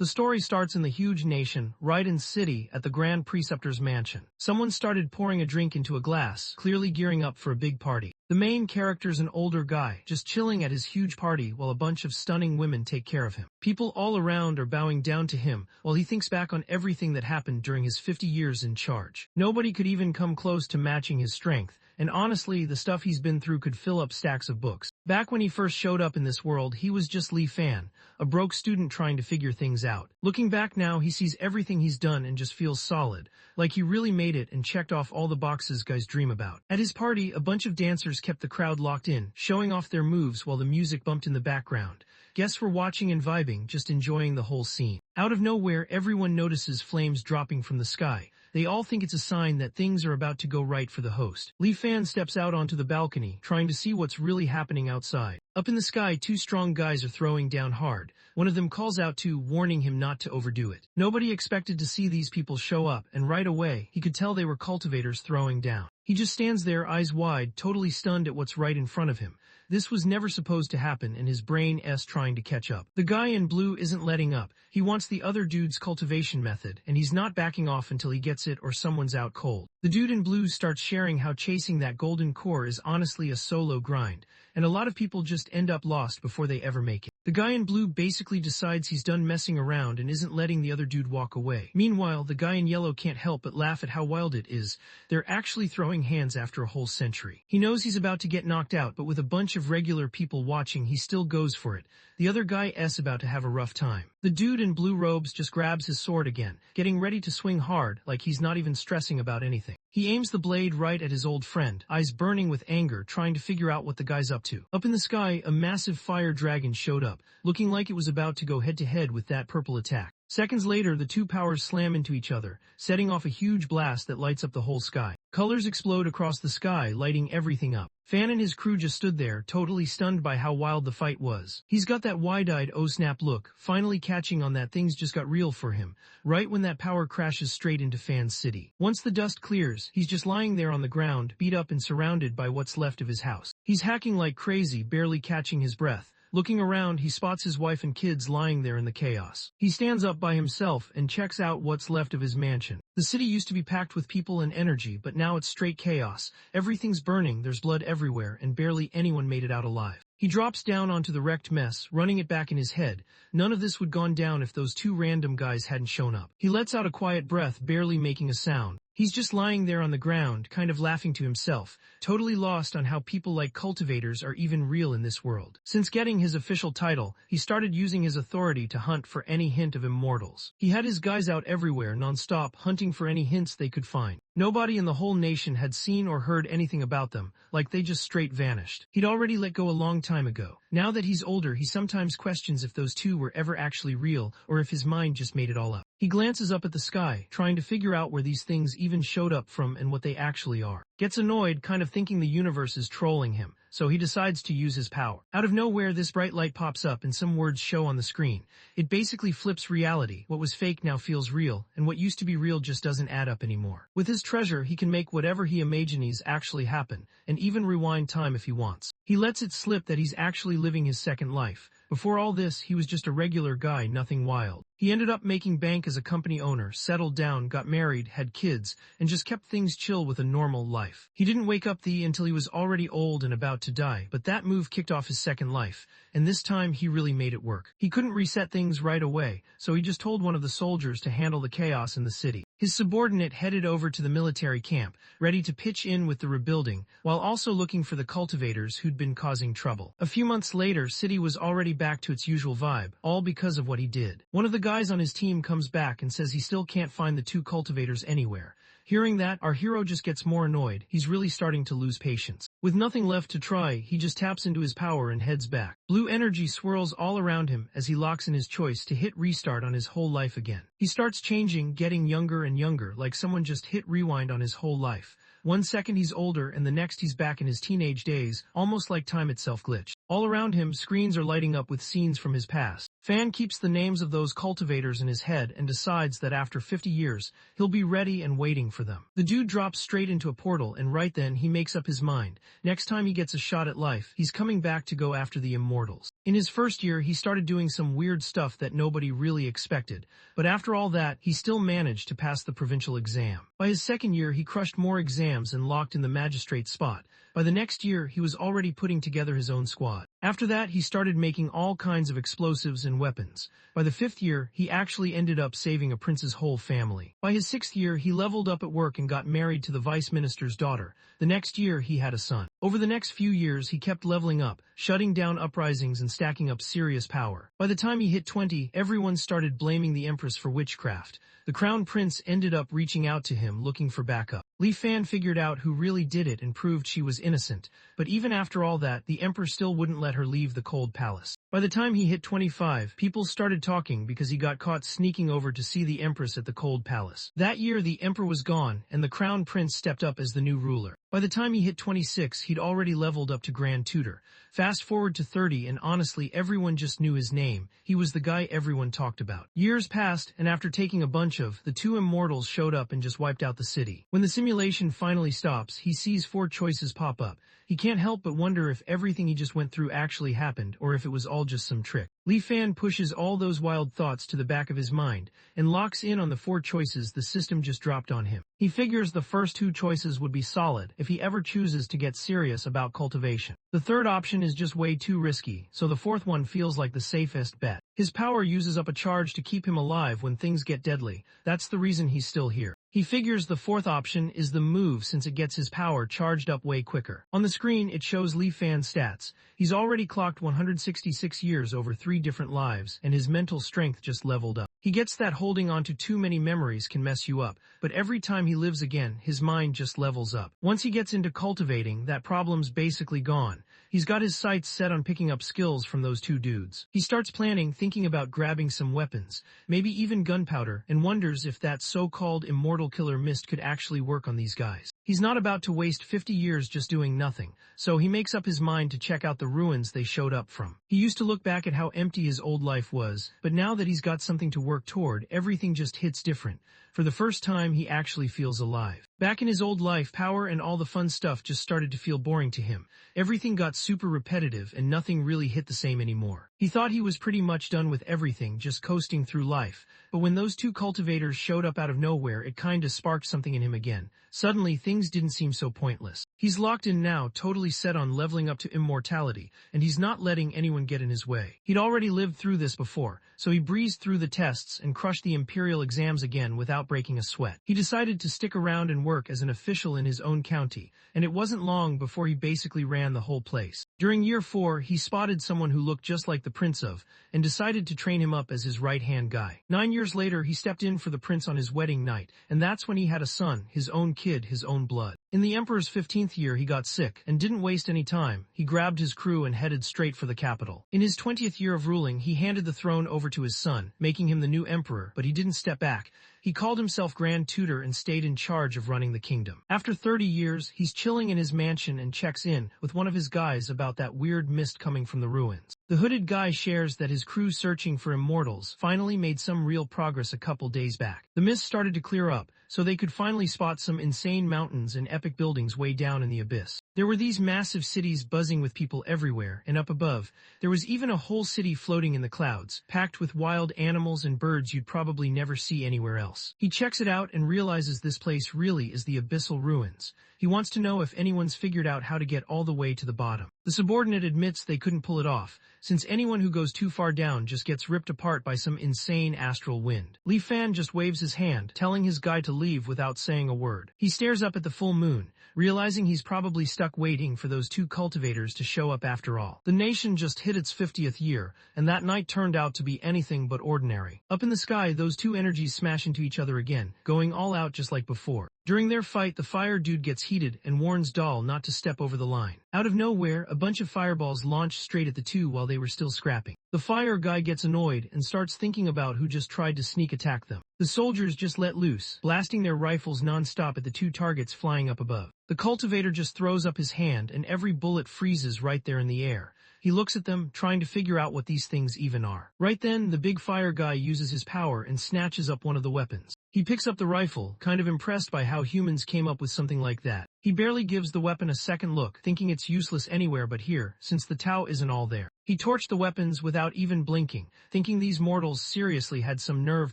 The story starts in the huge nation, Raiden's city, at the Grand Preceptor's mansion. Someone started pouring a drink into a glass, clearly gearing up for a big party. The main character's an older guy, just chilling at his huge party while a bunch of stunning women take care of him. People all around are bowing down to him, while he thinks back on everything that happened during his 50 years in charge. Nobody could even come close to matching his strength, and honestly, the stuff he's been through could fill up stacks of books. Back when he first showed up in this world, he was just Li Fan, a broke student trying to figure things out. Looking back now, he sees everything he's done and just feels solid, like he really made it and checked off all the boxes guys dream about. At his party, a bunch of dancers kept the crowd locked in, showing off their moves while the music bumped in the background. Guests were watching and vibing, just enjoying the whole scene. Out of nowhere, everyone notices flames dropping from the sky. They all think it's a sign that things are about to go right for the host. Li Fan steps out onto the balcony, trying to see what's really happening outside. Up in the sky, two strong guys are throwing down hard. One of them calls out to, warning him not to overdo it. Nobody expected to see these people show up, and right away, he could tell they were cultivators throwing down. He just stands there, eyes wide, totally stunned at what's right in front of him. This was never supposed to happen, and his brain is trying to catch up. The guy in blue isn't letting up. He wants the other dude's cultivation method, and he's not backing off until he gets it or someone's out cold. The dude in blue starts sharing how chasing that golden core is honestly a solo grind, and a lot of people just end up lost before they ever make it. The guy in blue basically decides he's done messing around and isn't letting the other dude walk away. Meanwhile, the guy in yellow can't help but laugh at how wild it is. They're actually throwing hands after a whole century. He knows he's about to get knocked out, but with a bunch of regular people watching, he still goes for it. The other guy is about to have a rough time. The dude in blue robes just grabs his sword again, getting ready to swing hard, like he's not even stressing about anything. He aims the blade right at his old friend, eyes burning with anger, trying to figure out what the guy's up to. Up in the sky, a massive fire dragon showed up, looking like it was about to go head-to-head with that purple attack. Seconds later, the two powers slam into each other, setting off a huge blast that lights up the whole sky. Colors explode across the sky, lighting everything up. Fan and his crew just stood there, totally stunned by how wild the fight was. He's got that wide-eyed oh-snap look, finally catching on that things just got real for him, right when that power crashes straight into Fan's city. Once the dust clears, he's just lying there on the ground, beat up and surrounded by what's left of his house. He's hacking like crazy, barely catching his breath. Looking around, he spots his wife and kids lying there in the chaos. He stands up by himself and checks out what's left of his mansion. The city used to be packed with people and energy, but now it's straight chaos. Everything's burning, there's blood everywhere, and barely anyone made it out alive. He drops down onto the wrecked mess, running it back in his head. None of this would gone down if those two random guys hadn't shown up. He lets out a quiet breath, barely making a sound. He's just lying there on the ground, kind of laughing to himself, totally lost on how people like cultivators are even real in this world. Since getting his official title, he started using his authority to hunt for any hint of immortals. He had his guys out everywhere non-stop, hunting for any hints they could find. Nobody in the whole nation had seen or heard anything about them, like they just straight vanished. He'd already let go a long time ago. Now that he's older, he sometimes questions if those two were ever actually real, or if his mind just made it all up. He glances up at the sky, trying to figure out where these things even showed up from and what they actually are. Gets annoyed, kind of thinking the universe is trolling him, so he decides to use his power. Out of nowhere, this bright light pops up and some words show on the screen. It basically flips reality. What was fake now feels real, and what used to be real just doesn't add up anymore. With his treasure, he can make whatever he imagines actually happen, and even rewind time if he wants. He lets it slip that he's actually living his second life. Before all this, he was just a regular guy, nothing wild. He ended up making bank as a company owner, settled down, got married, had kids, and just kept things chill with a normal life. He didn't wake up until he was already old and about to die, but that move kicked off his second life, and this time he really made it work. He couldn't reset things right away, so he just told one of the soldiers to handle the chaos in the city. His subordinate headed over to the military camp, ready to pitch in with the rebuilding, while also looking for the cultivators who'd been causing trouble. A few months later, city was already back to its usual vibe, all because of what he did. One of the guys on his team comes back and says he still can't find the two cultivators anywhere. Hearing that, our hero just gets more annoyed. He's really starting to lose patience. With nothing left to try, he just taps into his power and heads back. Blue energy swirls all around him as he locks in his choice to hit restart on his whole life again. He starts changing, getting younger and younger, like someone just hit rewind on his whole life. 1 second he's older and the next he's back in his teenage days, almost like time itself glitched. All around him, screens are lighting up with scenes from his past. Fan keeps the names of those cultivators in his head and decides that after 50 years, he'll be ready and waiting for them. The dude drops straight into a portal and right then he makes up his mind. Next time he gets a shot at life, he's coming back to go after the immortals. In his first year, he started doing some weird stuff that nobody really expected, but after all that, he still managed to pass the provincial exam. By his second year, he crushed more exams and locked in the magistrate's spot. By the next year, he was already putting together his own squad. After that, he started making all kinds of explosives and weapons. By the fifth year, he actually ended up saving a prince's whole family. By his sixth year, he leveled up at work and got married to the vice minister's daughter. The next year, he had a son. Over the next few years, he kept leveling up, shutting down uprisings and stacking up serious power. By the time he hit 20, everyone started blaming the empress for witchcraft. The crown prince ended up reaching out to him looking for backup. Li Fan figured out who really did it and proved she was innocent, but even after all that, the emperor still wouldn't let her leave the cold palace. By the time he hit 25, people started talking because he got caught sneaking over to see the empress at the cold palace. That year, the emperor was gone, and the crown prince stepped up as the new ruler. By the time he hit 26, he'd already leveled up to Grand Tutor. Fast forward to 30, and honestly, everyone just knew his name. He was the guy everyone talked about. Years passed, and after taking a bunch of, the two immortals showed up and just wiped out the city. When the simulation finally stops, he sees 4 choices pop up. He can't help but wonder if everything he just went through actually happened, or if it was all just some trick. Li Fan pushes all those wild thoughts to the back of his mind, and locks in on the 4 choices the system just dropped on him. He figures the first 2 choices would be solid if he ever chooses to get serious about cultivation. The third option is just way too risky, so the fourth one feels like the safest bet. His power uses up a charge to keep him alive when things get deadly. That's the reason he's still here. He figures the fourth option is the move since it gets his power charged up way quicker. On the screen, it shows Li Fan's stats. He's already clocked 166 years over 3 different lives, and his mental strength just leveled up. He gets that holding onto too many memories can mess you up, but every time he lives again, his mind just levels up. Once he gets into cultivating, that problem's basically gone. He's got his sights set on picking up skills from those 2 dudes. He starts planning, thinking about grabbing some weapons, maybe even gunpowder, and wonders if that so-called immortal killer mist could actually work on these guys. He's not about to waste 50 years just doing nothing, so he makes up his mind to check out the ruins they showed up from. He used to look back at how empty his old life was, but now that he's got something to work toward, everything just hits different. For the first time, he actually feels alive. Back in his old life, power and all the fun stuff just started to feel boring to him. Everything got super repetitive and nothing really hit the same anymore. He thought he was pretty much done with everything, just coasting through life. But when those 2 cultivators showed up out of nowhere, it kinda sparked something in him again. Suddenly, things didn't seem so pointless. He's locked in now, totally set on leveling up to immortality, and he's not letting anyone get in his way. He'd already lived through this before, so he breezed through the tests and crushed the imperial exams again without breaking a sweat. He decided to stick around and work as an official in his own county, and it wasn't long before he basically ran the whole place. During year 4, he spotted someone who looked just like the prince of, and decided to train him up as his right-hand guy. 9 years later, he stepped in for the prince on his wedding night, and that's when he had a son, his own kid, his own blood. In the emperor's 15th year, he got sick, and didn't waste any time. He grabbed his crew and headed straight for the capital. In his 20th year of ruling, he handed the throne over to his son, making him the new emperor, but he didn't step back. He called himself Grand Tutor and stayed in charge of running the kingdom. After 30 years, he's chilling in his mansion and checks in with one of his guys about that weird mist coming from the ruins. The hooded guy shares that his crew searching for immortals finally made some real progress a couple days back. The mist started to clear up, so they could finally spot some insane mountains and epic buildings way down in the abyss. There were these massive cities buzzing with people everywhere, and up above, there was even a whole city floating in the clouds, packed with wild animals and birds you'd probably never see anywhere else. He checks it out and realizes this place really is the abyssal ruins. He wants to know if anyone's figured out how to get all the way to the bottom. The subordinate admits they couldn't pull it off, since anyone who goes too far down just gets ripped apart by some insane astral wind. Li Fan just waves his hand, telling his guy to leave without saying a word. He stares up at the full moon, realizing he's probably stuck waiting for those 2 cultivators to show up after all. The nation just hit its 50th year, and that night turned out to be anything but ordinary. Up in the sky, those 2 energies smash into each other again, going all out just like before. During their fight, the fire dude gets heated and warns Doll not to step over the line. Out of nowhere, a bunch of fireballs launch straight at the 2 while they were still scrapping. The fire guy gets annoyed and starts thinking about who just tried to sneak attack them. The soldiers just let loose, blasting their rifles non-stop at the 2 targets flying up above. The cultivator just throws up his hand and every bullet freezes right there in the air. He looks at them, trying to figure out what these things even are. Right then, the big fire guy uses his power and snatches up one of the weapons. He picks up the rifle, kind of impressed by how humans came up with something like that. He barely gives the weapon a second look, thinking it's useless anywhere but here, since the Tao isn't all there. He torched the weapons without even blinking, thinking these mortals seriously had some nerve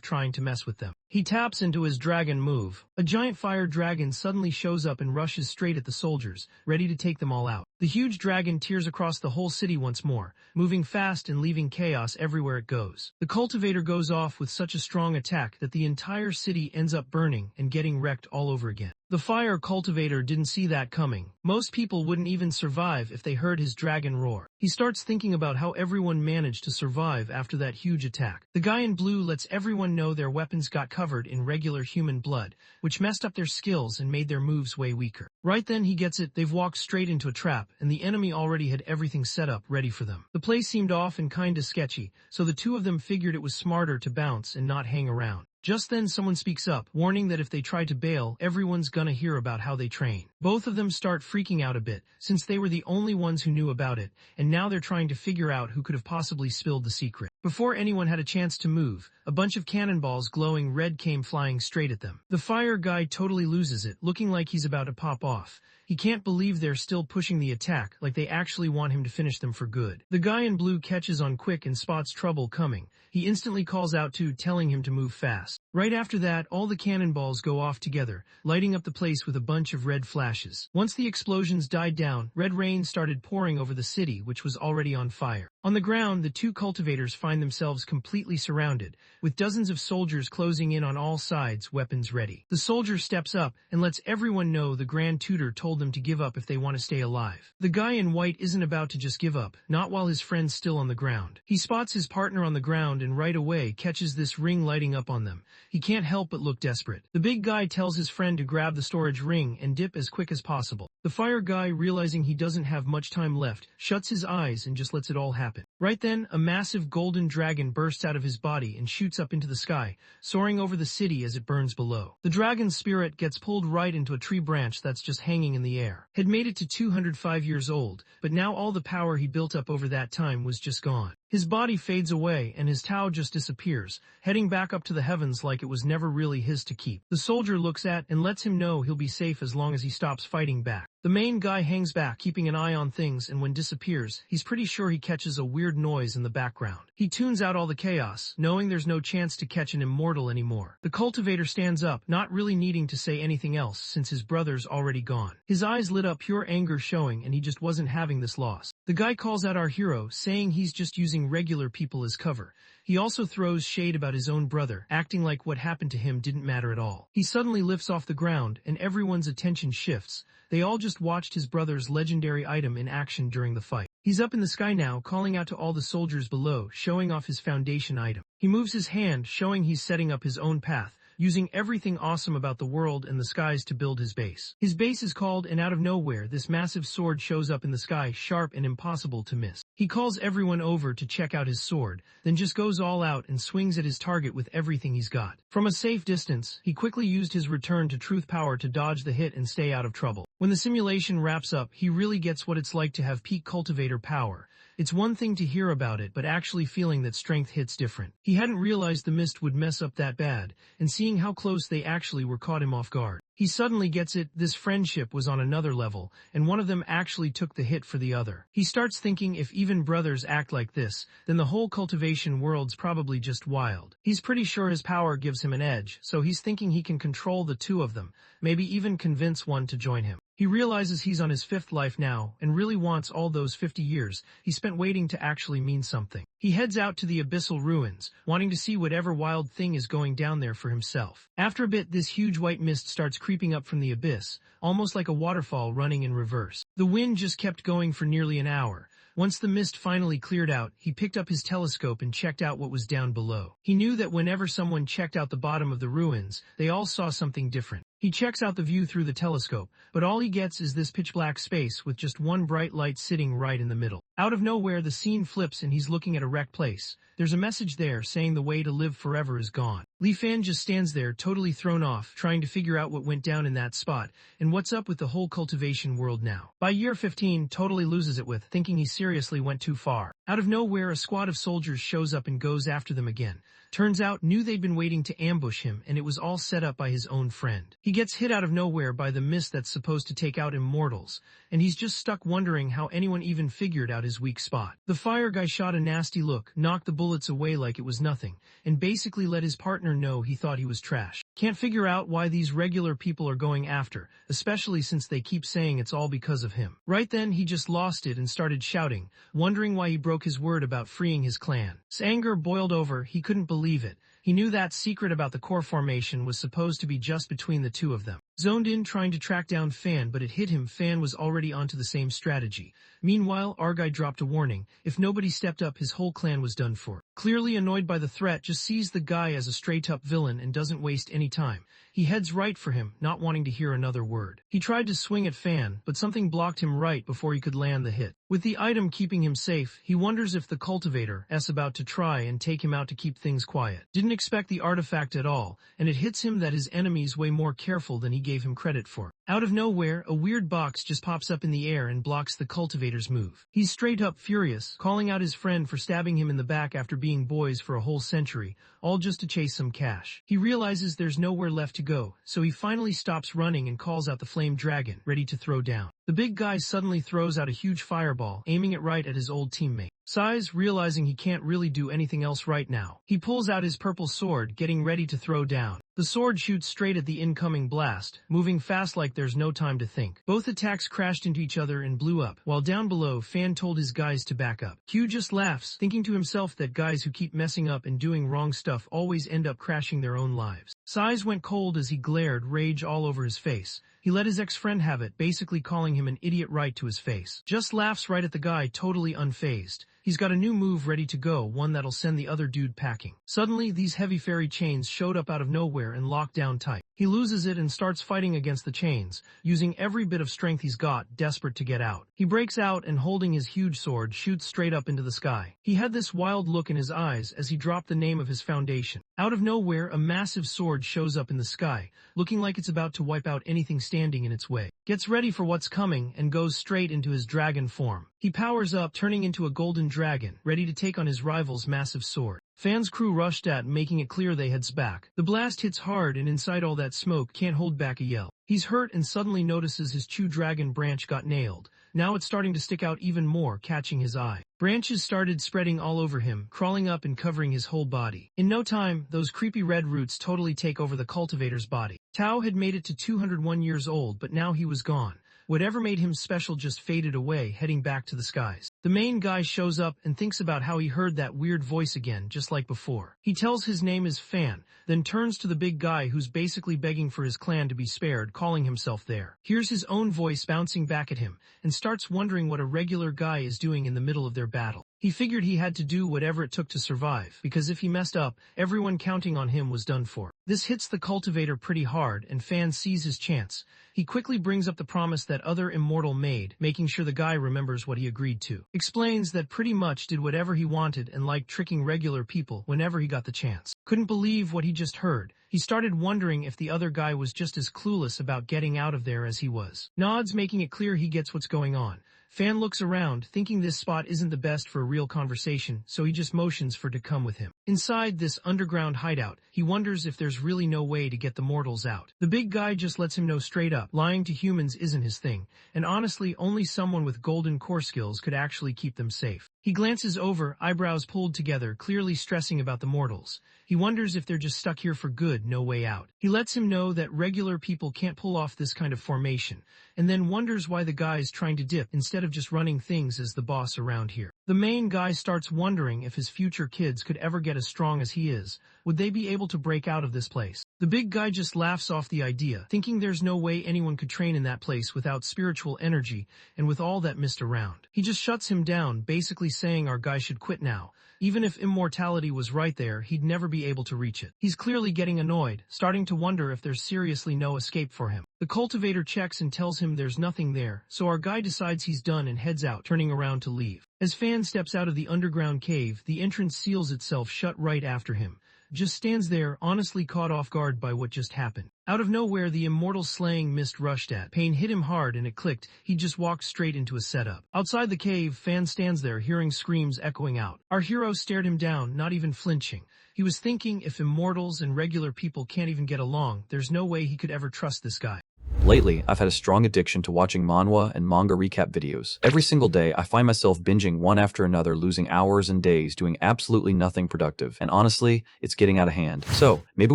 trying to mess with them. He taps into his dragon move. A giant fire dragon suddenly shows up and rushes straight at the soldiers, ready to take them all out. The huge dragon tears across the whole city once more, moving fast and leaving chaos everywhere it goes. The cultivator goes off with such a strong attack that the entire city ends up burning and getting wrecked all over again. The fire cultivator didn't see that coming. Most people wouldn't even survive if they heard his dragon roar. He starts thinking about how everyone managed to survive after that huge attack. The guy in blue lets everyone know their weapons got covered in regular human blood, which messed up their skills and made their moves way weaker. Right then he gets it, they've walked straight into a trap, and the enemy already had everything set up ready for them. The place seemed off and kinda sketchy, so the two of them figured it was smarter to bounce and not hang around. Just then someone speaks up, warning that if they try to bail, everyone's gonna hear about how they train. Both of them start freaking out a bit, since they were the only ones who knew about it, and now they're trying to figure out who could have possibly spilled the secret. Before anyone had a chance to move, a bunch of cannonballs glowing red came flying straight at them. The fire guy totally loses it, looking like he's about to pop off. He can't believe they're still pushing the attack, like they actually want him to finish them for good. The guy in blue catches on quick and spots trouble coming. He instantly calls out to, telling him to move fast. Right after that, all the cannonballs go off together, lighting up the place with a bunch of red flashes. Once the explosions died down, red rain started pouring over the city, which was already on fire. On the ground, the two cultivators find themselves completely surrounded, with dozens of soldiers closing in on all sides, weapons ready. The soldier steps up and lets everyone know the Grand Tutor told them to give up if they want to stay alive. The guy in white isn't about to just give up, not while his friend's still on the ground. He spots his partner on the ground and right away catches this ring lighting up on them. He can't help but look desperate. The big guy tells his friend to grab the storage ring and dip as quick as possible. The fire guy, realizing he doesn't have much time left, shuts his eyes and just lets it all happen. Right then, a massive golden dragon bursts out of his body and shoots up into the sky, soaring over the city as it burns below. The dragon's spirit gets pulled right into a tree branch that's just hanging in the air. Had made it to 205 years old, but now all the power he built up over that time was just gone. His body fades away and his Tao just disappears, heading back up to the heavens like it was never really his to keep. The soldier looks at and lets him know he'll be safe as long as he stops fighting back. The main guy hangs back, keeping an eye on things, and when disappears, he's pretty sure he catches a weird noise in the background. He tunes out all the chaos, knowing there's no chance to catch an immortal anymore. The cultivator stands up, not really needing to say anything else since his brother's already gone. His eyes lit up, pure anger showing, and he just wasn't having this loss. The guy calls out our hero, saying he's just using regular people as cover. He also throws shade about his own brother, acting like what happened to him didn't matter at all. He suddenly lifts off the ground, and everyone's attention shifts. They all just watched his brother's legendary item in action during the fight. He's up in the sky now, calling out to all the soldiers below, showing off his foundation item. He moves his hand, showing he's setting up his own path, using everything awesome about the world and the skies to build his base. His base is called, and out of nowhere, this massive sword shows up in the sky, sharp and impossible to miss. He calls everyone over to check out his sword, then just goes all out and swings at his target with everything he's got. From a safe distance, he quickly used his return to truth power to dodge the hit and stay out of trouble. When the simulation wraps up, he really gets what it's like to have peak cultivator power. It's one thing to hear about it, but actually feeling that strength hits different. He hadn't realized the mist would mess up that bad, and seeing how close they actually were caught him off guard. He suddenly gets it, this friendship was on another level, and one of them actually took the hit for the other. He starts thinking if even brothers act like this, then the whole cultivation world's probably just wild. He's pretty sure his power gives him an edge, so he's thinking he can control the two of them, maybe even convince one to join him. He realizes he's on his 5th life now, and really wants all those 50 years he spent waiting to actually mean something. He heads out to the abyssal ruins, wanting to see whatever wild thing is going down there for himself. After a bit, this huge white mist starts creeping up from the abyss, almost like a waterfall running in reverse. The wind just kept going for nearly an hour. Once the mist finally cleared out, he picked up his telescope and checked out what was down below. He knew that whenever someone checked out the bottom of the ruins, they all saw something different. He checks out the view through the telescope, but all he gets is this pitch-black space with just one bright light sitting right in the middle. Out of nowhere, the scene flips and he's looking at a wrecked place. There's a message there saying the way to live forever is gone. Li Fan just stands there totally thrown off, trying to figure out what went down in that spot, and what's up with the whole cultivation world now. By year 15, totally loses it with, thinking he seriously went too far. Out of nowhere, a squad of soldiers shows up and goes after them again. Turns out, knew they'd been waiting to ambush him, and it was all set up by his own friend. He gets hit out of nowhere by the mist that's supposed to take out immortals, and he's just stuck wondering how anyone even figured out his weak spot. The fire guy shot a nasty look, knocked the bullets away like it was nothing, and basically let his partner know he thought he was trash. Can't figure out why these regular people are going after, especially since they keep saying it's all because of him. Right then, he just lost it and started shouting, wondering why he broke his word about freeing his clan. His anger boiled over, he couldn't believe it. He knew that secret about the core formation was supposed to be just between the two of them. Zoned in trying to track down Fan, but it hit him. Fan was already onto the same strategy. Meanwhile, Argai dropped a warning. If nobody stepped up, his whole clan was done for. Clearly annoyed by the threat, just sees the guy as a straight-up villain and doesn't waste any time. He heads right for him, not wanting to hear another word. He tried to swing at Fan, but something blocked him right before he could land the hit. With the item keeping him safe, he wonders if the cultivator is about to try and take him out to keep things quiet. Didn't expect the artifact at all, and it hits him that his enemy's way more careful than he gave him credit for. Out of nowhere, a weird box just pops up in the air and blocks the cultivator's move. He's straight up furious, calling out his friend for stabbing him in the back after being boys for a whole century, all just to chase some cash. He realizes there's nowhere left to go, so he finally stops running and calls out the flame dragon, ready to throw down. The big guy suddenly throws out a huge fireball, aiming it right at his old teammate. Sighs, realizing he can't really do anything else right now. He pulls out his purple sword, getting ready to throw down. The sword shoots straight at the incoming blast, moving fast like there's no time to think. Both attacks crashed into each other and blew up, while down below, Fan told his guys to back up. Q just laughs, thinking to himself that guys who keep messing up and doing wrong stuff always end up crashing their own lives. Sighs went cold as he glared, rage all over his face. He let his ex-friend have it, basically calling him an idiot right to his face. Just laughs right at the guy, totally unfazed. He's got a new move ready to go, one that'll send the other dude packing. Suddenly, these heavy fairy chains showed up out of nowhere and locked down tight. He loses it and starts fighting against the chains, using every bit of strength he's got, desperate to get out. He breaks out and, holding his huge sword, shoots straight up into the sky. He had this wild look in his eyes as he dropped the name of his foundation. Out of nowhere, a massive sword shows up in the sky, looking like it's about to wipe out anything standing in its way. Gets ready for what's coming and goes straight into his dragon form. He powers up, turning into a golden dragon, ready to take on his rival's massive sword. Fan's crew rushed at, making it clear they heads back. The blast hits hard, and inside all that smoke can't hold back a yell. He's hurt and suddenly notices his Chu dragon branch got nailed. Now it's starting to stick out even more, catching his eye. Branches started spreading all over him, crawling up and covering his whole body. In no time, those creepy red roots totally take over the cultivator's body. Tao had made it to 201 years old, but now he was gone. Whatever made him special just faded away, heading back to the skies. The main guy shows up and thinks about how he heard that weird voice again, just like before. He tells his name is Fan, then turns to the big guy who's basically begging for his clan to be spared, calling himself there. Hears his own voice bouncing back at him, and starts wondering what a regular guy is doing in the middle of their battle. He figured he had to do whatever it took to survive, because if he messed up, everyone counting on him was done for. This hits the cultivator pretty hard, and Fan sees his chance. He quickly brings up the promise that other immortal made, making sure the guy remembers what he agreed to. Explains that pretty much did whatever he wanted and liked tricking regular people whenever he got the chance. Couldn't believe what he just heard. He started wondering if the other guy was just as clueless about getting out of there as he was. Nods, making it clear he gets what's going on. Fan looks around, thinking this spot isn't the best for a real conversation, so he just motions for to come with him. Inside this underground hideout, he wonders if there's really no way to get the mortals out. The big guy just lets him know straight up, lying to humans isn't his thing, and honestly only someone with golden core skills could actually keep them safe. He glances over, eyebrows pulled together, clearly stressing about the mortals. He wonders if they're just stuck here for good, no way out. He lets him know that regular people can't pull off this kind of formation, and then wonders why the guy's trying to dip instead of just running things as the boss around here. The main guy starts wondering if his future kids could ever get as strong as he is. Would they be able to break out of this place? The big guy just laughs off the idea, thinking there's no way anyone could train in that place without spiritual energy and with all that mist around. He just shuts him down, basically saying our guy should quit now. Even if immortality was right there, he'd never be able to reach it. He's clearly getting annoyed, starting to wonder if there's seriously no escape for him. The cultivator checks and tells him there's nothing there, so our guy decides he's done and heads out, turning around to leave. As Fan steps out of the underground cave, the entrance seals itself shut right after him. just stands there, honestly caught off guard by what just happened. Out of nowhere, the immortal slaying mist rushed at. Pain hit him hard and it clicked. He just walked straight into a setup. Outside the cave, Fan stands there, hearing screams echoing out. Our hero stared him down, not even flinching. He was thinking, if immortals and regular people can't even get along, there's no way he could ever trust this guy. Lately, I've had a strong addiction to watching manhwa and manga recap videos. Every single day, I find myself binging one after another, losing hours and days doing absolutely nothing productive. And honestly, it's getting out of hand. So, maybe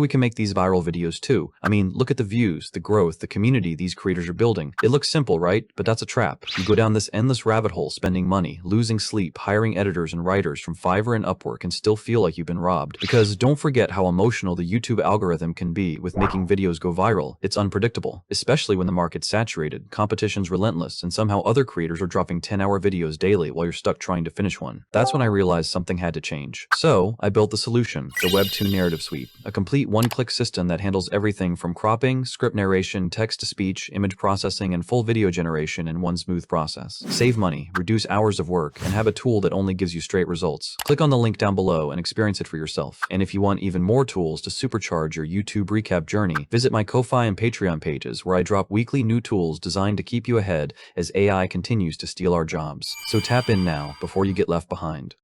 we can make these viral videos too. I mean, look at the views, the growth, the community these creators are building. It looks simple, right? But that's a trap. You go down this endless rabbit hole, spending money, losing sleep, hiring editors and writers from Fiverr and Upwork, and still feel like you've been robbed. Because don't forget how emotional the YouTube algorithm can be with making videos go viral. It's unpredictable, especially when the market's saturated, competition's relentless, and somehow other creators are dropping 10-hour videos daily while you're stuck trying to finish one. That's when I realized something had to change. So, I built the solution, the Webtoon Narrative Suite, a complete one-click system that handles everything from cropping, script narration, text-to-speech, image processing, and full video generation in one smooth process. Save money, reduce hours of work, and have a tool that only gives you straight results. Click on the link down below and experience it for yourself. And if you want even more tools to supercharge your YouTube recap journey, visit my Ko-Fi and Patreon pages where I drop weekly new tools designed to keep you ahead as AI continues to steal our jobs. So tap in now before you get left behind.